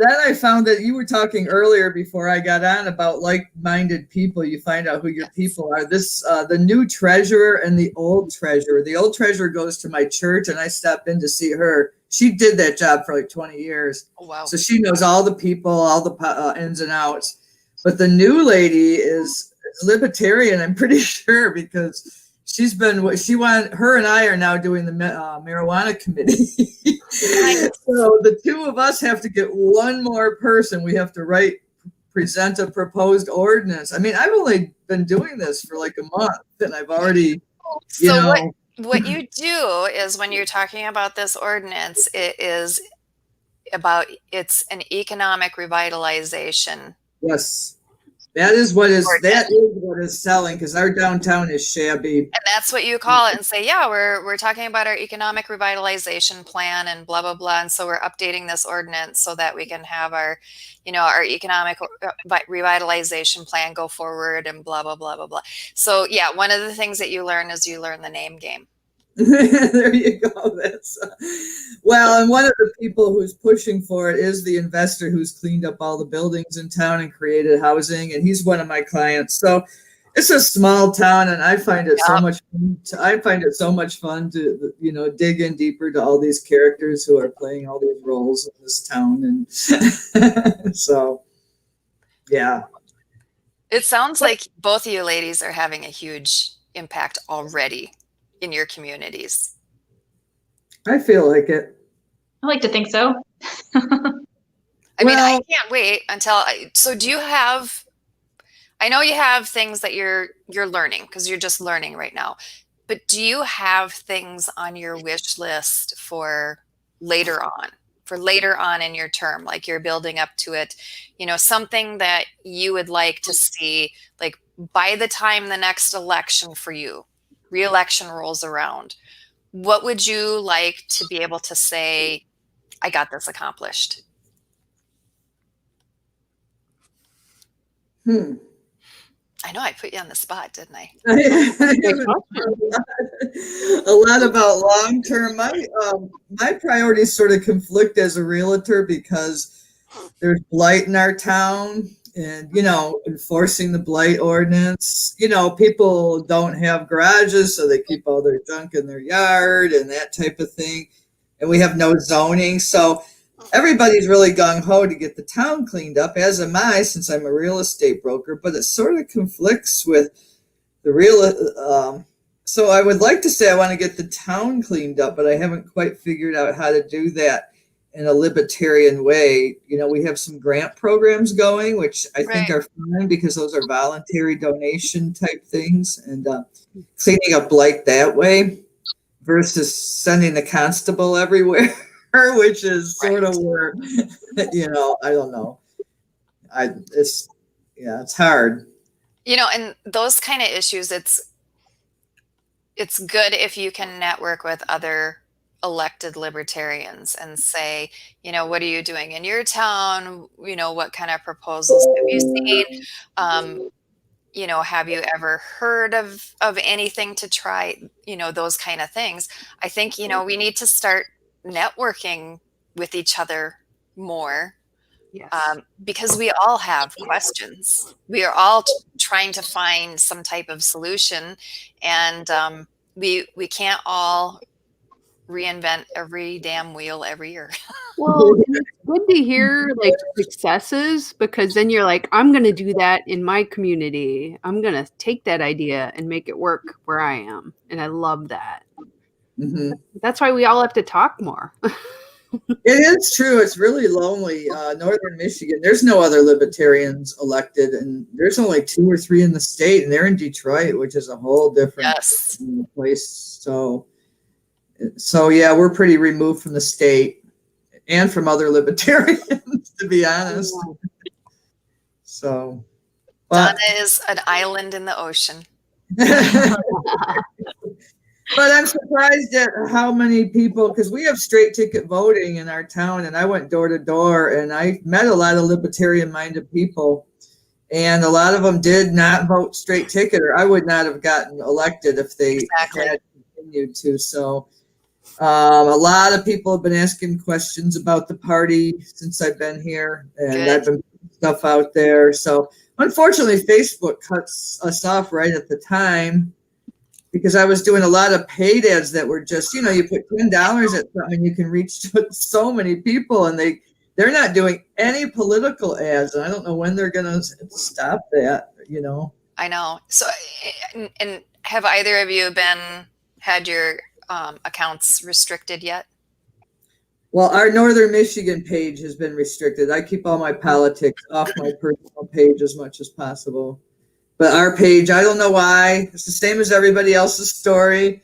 then I found that you were talking earlier before I got on about like-minded people. You find out who your people are. The new treasurer and the old treasurer. The old treasurer goes to my church, and I step in to see her. She did that job for like 20 years. Oh, wow. So she knows all the people, all the ins and outs. But the new lady is Libertarian, I'm pretty sure, because her and I are now doing the marijuana committee. So the two of us have to get one more person. We have to present a proposed ordinance. I mean, I've only been doing this for like a month, and I've already,
What you do is when you're talking about this ordinance, it's an economic revitalization.
Yes. That is what is selling, because our downtown is shabby.
And that's what you call it, and say, we're talking about our economic revitalization plan and blah, blah, blah. And so we're updating this ordinance so that we can have our economic revitalization plan go forward and blah, blah, blah, blah, blah. So one of the things that you learn is you learn the name game.
There you go. And one of the people who's pushing for it is the investor who's cleaned up all the buildings in town and created housing, and he's one of my clients. So it's a small town, and I find it so much fun. I find it so much fun to dig in deeper to all these characters who are playing all these roles in this town, and so
it sounds like both of you ladies are having a huge impact already in your communities.
I feel like it.
I like to think so.
I mean, I can't wait until so do you have, I know you have things that you're learning because you're just learning right now, but do you have things on your wish list for later on in your term, like you're building up to it, something that you would like to see, like by the time the next election for you, re-election rolls around, what would you like to be able to say, I got this accomplished? I know I put you on the spot, didn't I?
A lot about long-term. My priorities sort of conflict as a realtor because there's blight in our town, and enforcing the blight ordinance. People don't have garages, so they keep all their junk in their yard and that type of thing. And we have no zoning, so everybody's really gung-ho to get the town cleaned up, as am I, since I'm a real estate broker, but it sort of conflicts with the real. So I would like to say I want to get the town cleaned up, but I haven't quite figured out how to do that in a libertarian way. We have some grant programs going, which I think are fine because those are voluntary donation type things, and cleaning up blight that way versus sending the constable everywhere. Which is sort of where, I don't know. It's hard.
And those kind of issues, it's good if you can network with other elected libertarians and say, what are you doing in your town? What kind of proposals have you seen? Have you ever heard of anything to try? Those kind of things. I think, we need to start networking with each other more.
Yes.
Because we all have questions. We are all trying to find some type of solution, and we can't all reinvent every damn wheel every year.
Well, it's good to hear like successes, because then you're like, I'm going to do that in my community. I'm going to take that idea and make it work where I am. And I love that.
Mm-hmm.
That's why we all have to talk more.
It is true. It's really lonely. Northern Michigan, there's no other libertarians elected, and there's only 2 or 3 in the state, and they're in Detroit, which is a whole different place. So yeah, we're pretty removed from the state and from other libertarians, to be honest. So,
Donna is an island in the ocean.
But I'm surprised at how many people, because we have straight ticket voting in our town, and I went door to door, and I met a lot of libertarian-minded people, and a lot of them did not vote straight ticket, or I would not have gotten elected if they had continued to. So a lot of people have been asking questions about the party since I've been here, and I've been putting stuff out there. So unfortunately, Facebook cuts us off right at the time, because I was doing a lot of paid ads that were just, you put $10 at something, you can reach so many people, and they're not doing any political ads. And I don't know when they're going to stop that,
I know. So, and have either of you had your accounts restricted yet?
Well, our Northern Michigan page has been restricted. I keep all my politics off my personal page as much as possible. But our page, I don't know why. It's the same as everybody else's story.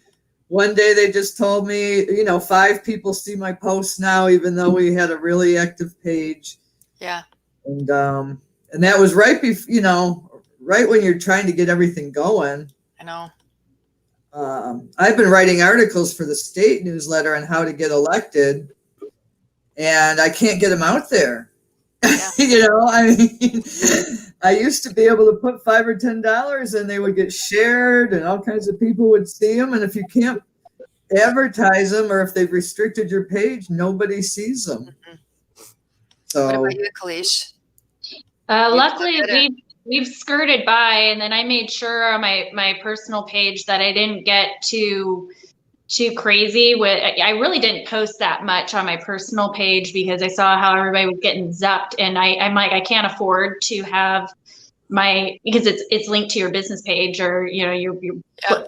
One day they just told me, 5 people see my posts now, even though we had a really active page.
Yeah.
And that was right before, right when you're trying to get everything going.
I know.
I've been writing articles for the state newsletter on how to get elected, and I can't get them out there. Yeah. I used to be able to put $5 or $10 and they would get shared, and all kinds of people would see them. And if you can't advertise them, or if they've restricted your page, nobody sees them. Mm-hmm. So,
what about you, Kalish?
Luckily, we've skirted by, and then I made sure on my personal page that I didn't get too crazy with. I really didn't post that much on my personal page because I saw how everybody was getting zapped, and I'm like, I can't afford to have because it's linked to your business page or your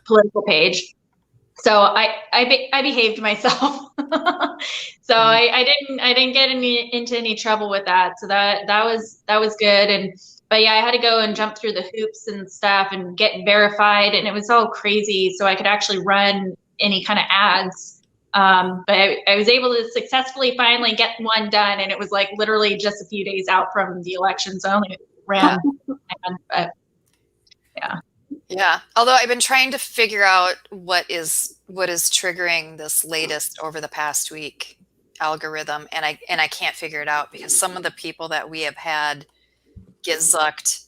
political page. So I behaved myself. So I didn't get into any trouble with that. So that was good. But yeah, I had to go and jump through the hoops and stuff and get verified, and it was all crazy. So I could actually run any kind of ads. But I was able to successfully finally get one done, and it was like literally just a few days out from the election. So I only ran. But
Yeah. Although I've been trying to figure out what is triggering this latest over the past week algorithm, and I can't figure it out because some of the people that we have had get zucked.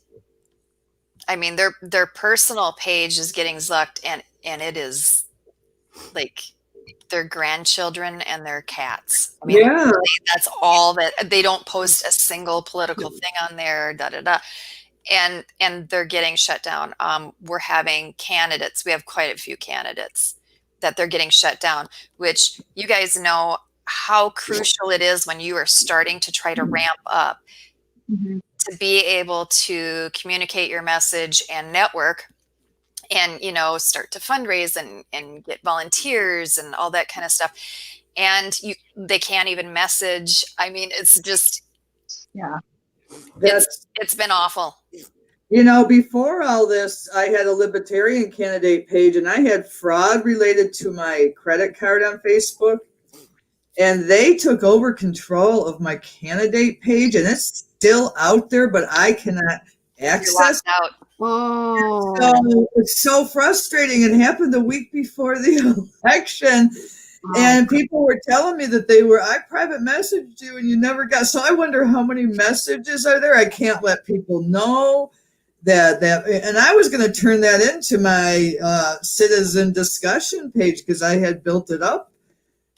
I mean, their personal page is getting zucked, and it is like their grandchildren and their cats. I mean,
Yeah.
that's all that they don't post a single political thing on there. Da da da. And they're getting shut down. We're having candidates. We have quite a few candidates that they're getting shut down, which you guys know how crucial it is when you are starting to try to ramp up to be able to communicate your message and network and, start to fundraise and get volunteers and all that kind of stuff. And they can't even message. I mean, it's just, it's been awful.
Before all this, I had a Libertarian candidate page, and I had fraud related to my credit card on Facebook. And they took over control of my candidate page, and it's still out there, but I cannot access it.
Oh.
So it's so frustrating. It happened the week before the election. And people were telling me that I private messaged you and you never got. So I wonder how many messages are there. I can't let people know that. And I was going to turn that into my citizen discussion page because I had built it up.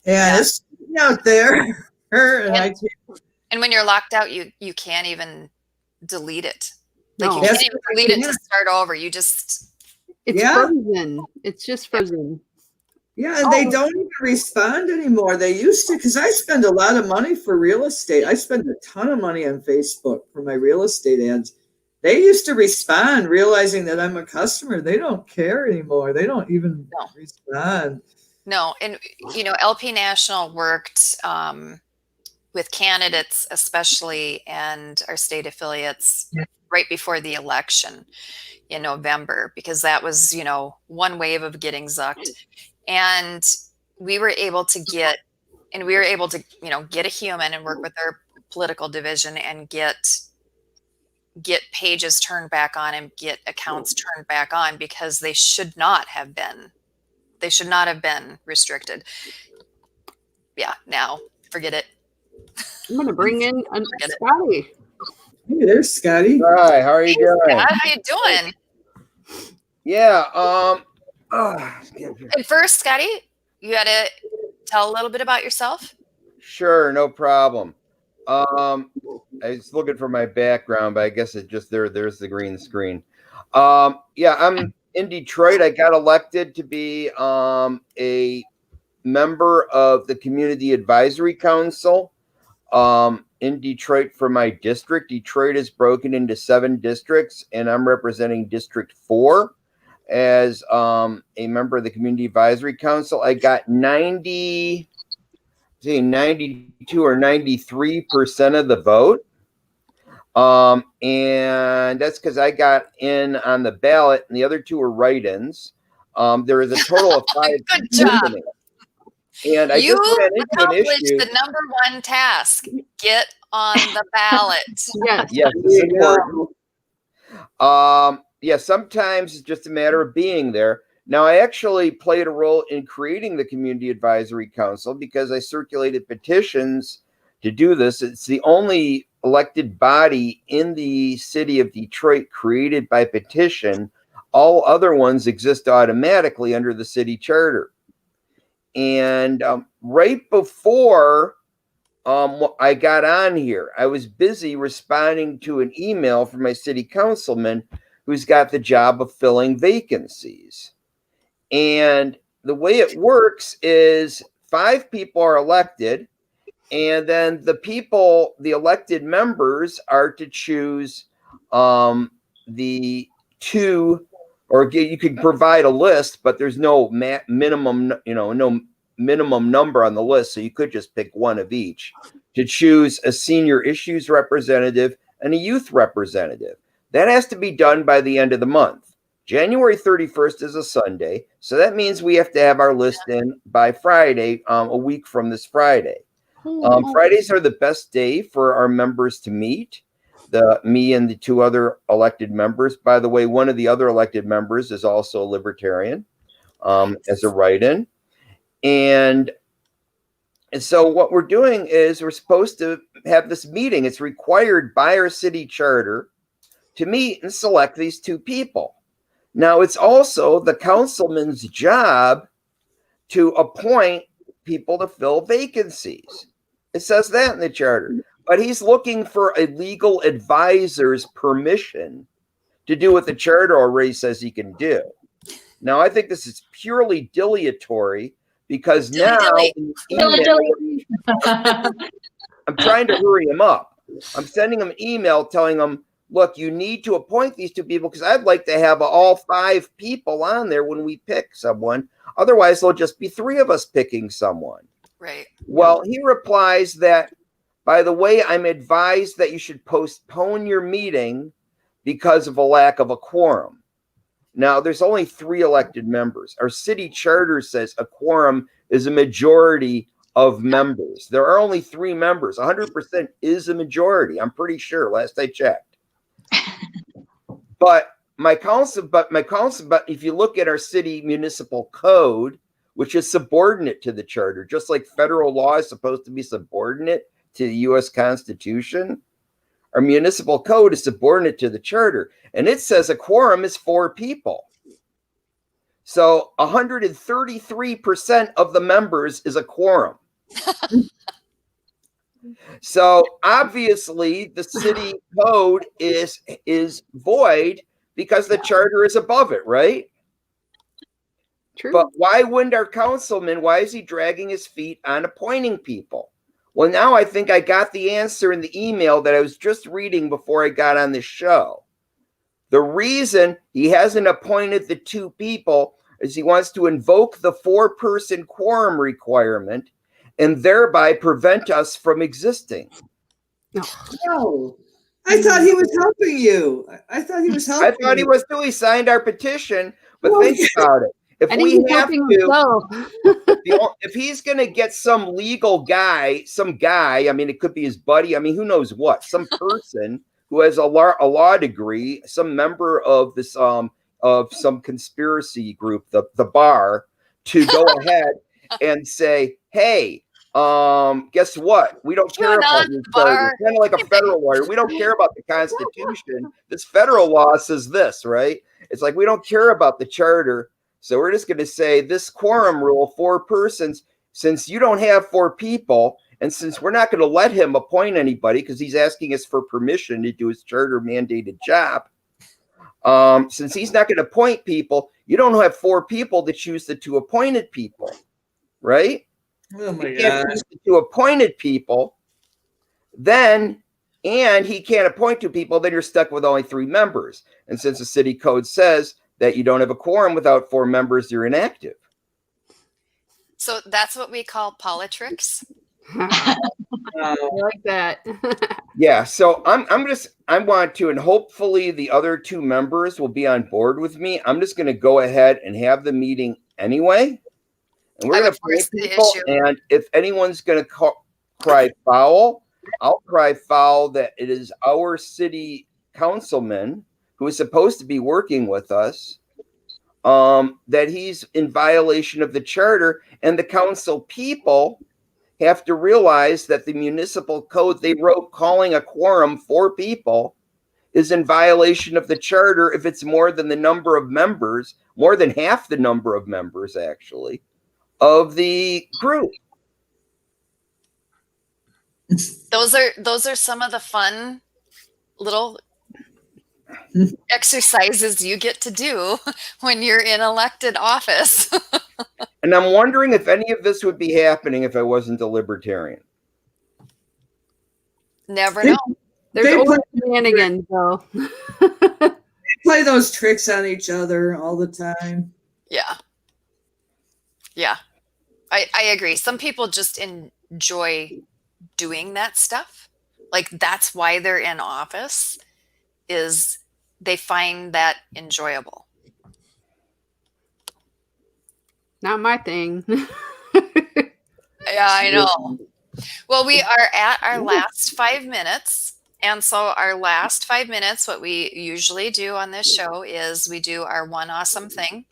And it's out there.
And when you're locked out, you can't even delete it. Like you can't even delete it to start over. You just
frozen. It's just frozen.
Yeah, and they don't even respond anymore. They used to, because I spend a lot of money for real estate. I spend a ton of money on Facebook for my real estate ads. They used to respond, realizing that I'm a customer. They don't care anymore. They don't even respond.
No, and LP National worked with candidates, especially, and our state affiliates right before the election in November, because that was one wave of getting zucked. And we were able to get a human and work with their political division and get pages turned back on and get accounts turned back on, because they should not have been restricted. Yeah, now forget it.
I'm going to bring in Scotty.
Hey, there's Scotty.
Hi, how are you doing?
Scott, how you doing?
Yeah,
And first, Scotty, you got to tell a little bit about yourself.
Sure, no problem. I was looking for my background, but I guess it just there's the green screen. I'm in Detroit. I got elected to be a member of the Community Advisory Council in Detroit for my district. Detroit is broken into 7 districts, and I'm representing District 4 as a member of the Community Advisory Council. I got 92 or 93% of the vote. And that's because I got in on the ballot, and the other 2 were write-ins. There is a total of 5.
Good job.
And I just ran into an issue.
The number 1 task: get on the ballot.
Yes, it's important. Sometimes it's just a matter of being there. Now, I actually played a role in creating the Community Advisory Council because I circulated petitions to do this. It's the only elected body in the city of Detroit created by petition. All other ones exist automatically under the city charter. And right before I got on here, I was busy responding to an email from my city councilman who's got the job of filling vacancies. And the way it works is 5 people are elected, and then the elected members are to choose the 2, or you can provide a list, but there's no minimum number on the list. So you could just pick one of each to choose a senior issues representative and a youth representative. That has to be done by the end of the month. January 31st is a Sunday. So that means we have to have our list in by Friday, a week from this Friday. Fridays are the best day for our members to meet. me and the two other elected members. By the way, one of the other elected members is also a Libertarian, as a write-in. And so what we're doing is we're supposed to have this meeting. It's required by our city charter to meet and select these two people. Now, it's also the councilman's job to appoint people to fill vacancies. It says that in the charter. But he's looking for a legal advisor's permission to do what the charter already says he can do. Now, I think this is purely dilatory because now I'm trying to hurry him up. I'm sending him an email telling him, look, you need to appoint these two people because I'd like to have all 5 people on there when we pick someone. Otherwise, there'll just be 3 of us picking someone.
Right.
Well, he replies that, by the way, I'm advised that you should postpone your meeting because of a lack of a quorum. Now, there's only 3 elected members. Our city charter says a quorum is a majority of members. There are only 3 members. 100% is a majority. I'm pretty sure. Last I checked. But if you look at our city municipal code, which is subordinate to the charter, just like federal law is supposed to be subordinate to the U.S. Constitution, our municipal code is subordinate to the charter, and it says a quorum is 4 people. So 133% of the members is a quorum. So obviously the city code is void because the charter is above it, right?
True.
But why wouldn't our councilman, why is he dragging his feet on appointing people? Well, now I think I got the answer in the email that I was just reading before I got on this show. The reason he hasn't appointed the 2 people is he wants to invoke the 4-person quorum requirement and thereby prevent us from existing.
No, I thought he was helping you. I thought he was helping.
I thought he was too. He signed our petition, but think about it. If
I think
we
he's
have
helping
to,
himself.
if he's going to get some legal guy, I mean, it could be his buddy. I mean, who knows what? Some person who has a law degree, some member of this of some conspiracy group, the bar, to go ahead and say, hey, guess what? We don't care about your charter. Kind of like a federal lawyer. We don't care about the Constitution. This federal law says this, right? It's like we don't care about the charter. So we're just going to say this quorum rule, 4 persons, since you don't have 4 people, and since we're not going to let him appoint anybody because he's asking us for permission to do his charter mandated job. Since he's not going to appoint people, you don't have 4 people to choose the 2 appointed people, right?
Oh my
God.
God.
The 2 appointed people, then, and he can't appoint 2 people, then you're stuck with only 3 members. And since the city code says that you don't have a quorum without 4 members, you're inactive.
So that's what we call politricks.
I like that.
Yeah, so I want to, and hopefully the other 2 members will be on board with me. I'm just going to go ahead and have the meeting anyway. And we're going to force the issue. And if anyone's going to cry foul, I'll cry foul that it is our city councilman who is supposed to be working with us, that he's in violation of the charter, and the council people have to realize that the municipal code they wrote calling a quorum 4 people is in violation of the charter if it's more than the number of members, more than half the number of members actually, of the group.
Those are some of the fun little exercises you get to do when you're in elected office.
And I'm wondering if any of this would be happening if I wasn't a libertarian.
Never know.
There's always shenanigans, though.
They play those tricks on each other all the time.
Yeah. Yeah. I agree. Some people just enjoy doing that stuff. Like that's why they're in office, is they find that enjoyable.
Not my thing.
Yeah, I know. Well, we are at our last 5 minutes, And so our last 5 minutes, what we usually do on this show is we do our one awesome thing.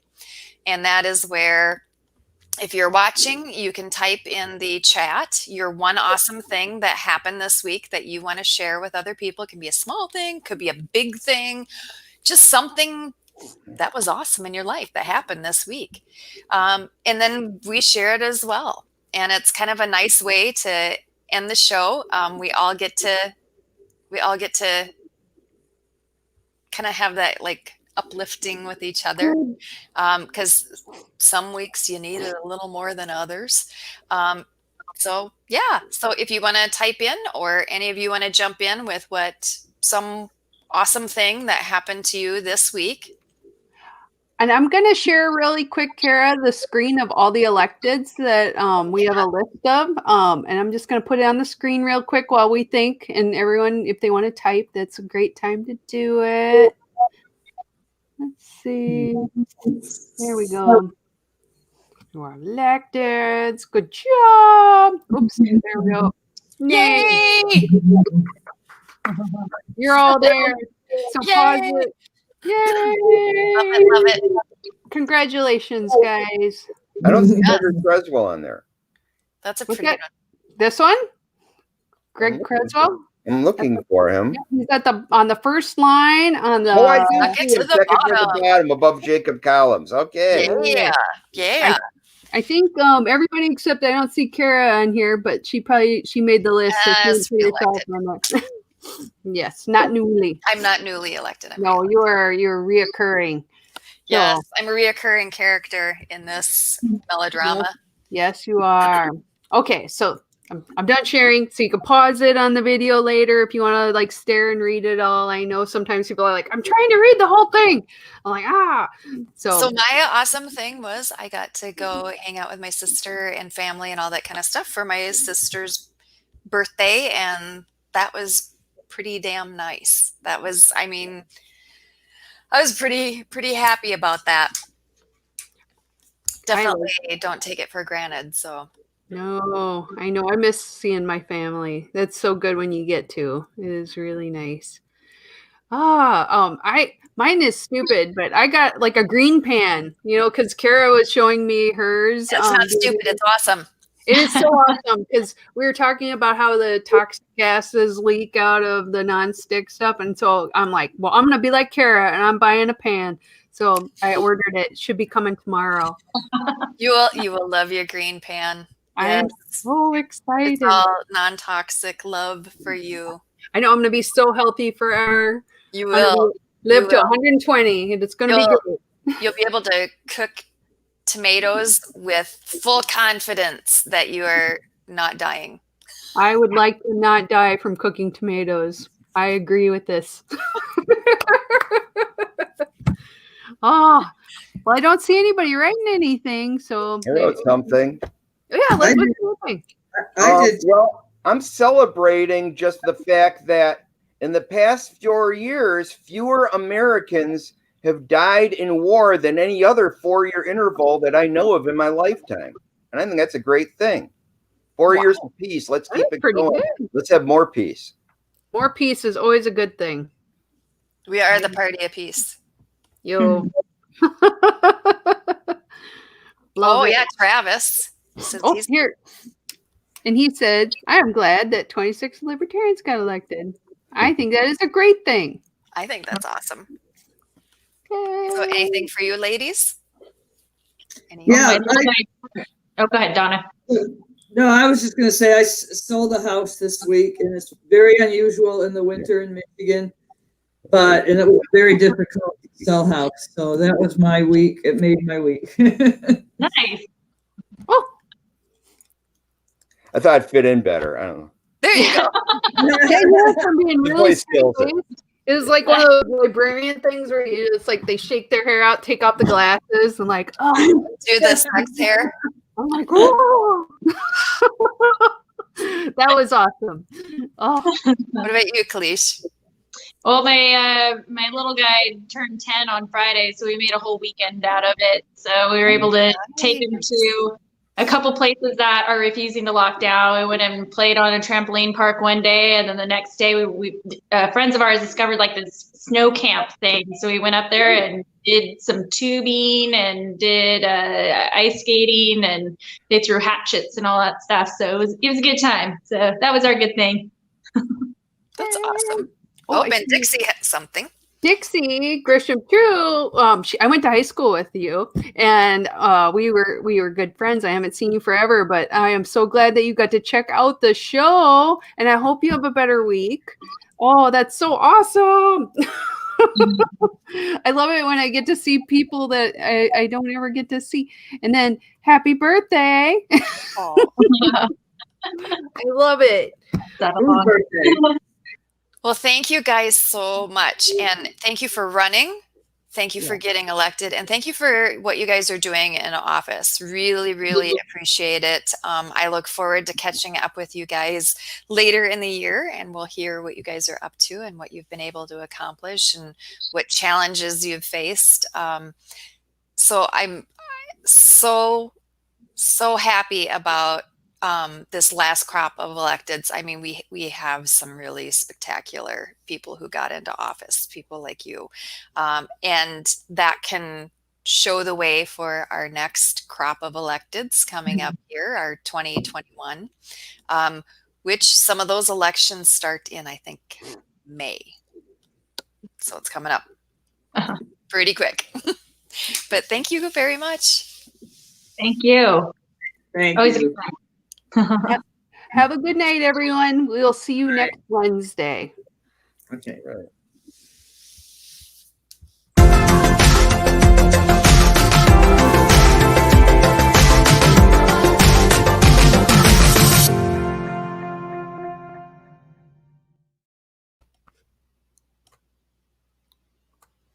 And that is where, if you're watching, you can type in the chat your one awesome thing that happened this week that you want to share with other people. It can be a small thing, could be a big thing, just something that was awesome in your life that happened this week. And then we share it as well. And it's kind of a nice way to end the show. We all get to kind of have that like uplifting with each other, because some weeks you need it a little more than others. So if you want to type in, or any of you want to jump in with some awesome thing that happened to you this week.
And I'm going to share really quick, Kara, the screen of all the electeds that we have a list of. And I'm just going to put it on the screen real quick while we think. And everyone, if they want to type, that's a great time to do it. Let's see. There we go. More electeds. Good job. Oops. There we go.
Yay!
You're all there. So pause it. Yay!
Love it.
Congratulations, guys.
I don't see Greg Creswell on there.
That's a pretty good one.
This one? Greg Creswell?
I'm looking for him.
He's at on the first line on the.
Oh, I do
Second
see
to
him.
the
Second to
bottom.
the bottom, above Jacob Collins. Okay.
Yeah.
I think everybody except I don't see Kara on here, but she made the list.
Yes,
So yes, not newly.
I'm not newly elected.
You're reoccurring.
Yes,
So,
I'm a reoccurring character in this melodrama.
Yes, you are. Okay, so I'm done sharing. So you can pause it on the video later if you want to like stare and read it all. I know sometimes people are like, I'm trying to read the whole thing. I'm like, So
my awesome thing was I got to go hang out with my sister and family and all that kind of stuff for my sister's birthday, and that was pretty damn nice. I was pretty happy about that. Definitely don't take it for granted. So
no, I know. I miss seeing my family. That's so good when you get to. It is really nice. Mine is stupid, but I got like a green pan, because Kara was showing me hers.
It's not stupid. It's awesome.
It is so awesome because we were talking about how the toxic gases leak out of the nonstick stuff. And so I'm like, well, I'm going to be like Kara and I'm buying a pan. So I ordered it. It should be coming tomorrow.
You will love your green pan.
I am so excited.
It's all non-toxic love for you.
I know I'm going to be so healthy forever.
You will
live to 120 and it's going to be good.
You'll be able to cook tomatoes with full confidence that you are not dying.
I would like to not die from cooking tomatoes. I agree with this. Well, I don't see anybody writing anything, so
I wrote something.
Yeah, let's do something.
I did.
Well, I'm celebrating just the fact that in the past 4 years, fewer Americans have died in war than any other 4-year interval that I know of in my lifetime. And I think that's a great thing. 4 years of peace. Let's keep it going. Good. Let's have more peace.
More peace is always a good thing.
We are the party of peace.
Yo.
Travis.
Here. And he said, I am glad that 26 Libertarians got elected. I think that is a great thing.
I think that's awesome.
Yay.
So anything for you ladies?
Yeah.
Go ahead, Donna.
No, I was just going to say I sold a house this week, and it's very unusual in the winter in Michigan, and it was very difficult to sell house. So that was my week. It made my week.
Nice.
Oh.
I
thought it fit in better. I don't know.
There you go.
I'm being really it was like one of those librarian things where it's like they shake their hair out, take off the glasses, and like,
do the sex hair.
I'm like, oh, that was awesome. Oh,
what about you, Kalish?
Well, my little guy turned 10 on Friday, so we made a whole weekend out of it. So we were able to take him to a couple places that are refusing to lock down. We went and played on a trampoline park one day, and then the next day we friends of ours discovered like this snow camp thing. So we went up there and did some tubing and did ice skating, and they threw hatchets and all that stuff. So it was a good time. So that was our good thing.
That's awesome.
Oh,
And Dixie had something.
Dixie Grisham True. I went to high school with you, and we were good friends. I haven't seen you forever, but I am so glad that you got to check out the show, and I hope you have a better week. Oh, that's so awesome! I love it when I get to see people that I don't ever get to see, and then happy birthday! I love it.
Well, thank you guys so much. And thank you for running. Thank you for getting elected. And thank you for what you guys are doing in office. Really, really appreciate it. I look forward to catching up with you guys later in the year, and we'll hear what you guys are up to and what you've been able to accomplish and what challenges you've faced. So I'm so happy about this last crop of electeds. I mean, we have some really spectacular people who got into office, people like you, and that can show the way for our next crop of electeds coming up here, our 2021, which some of those elections start in, I think, May. So it's coming up pretty quick. But thank you very much.
Thank you.
Thank
Always
you.
Have a good night, everyone. We'll see you next Wednesday.
Okay.
Right.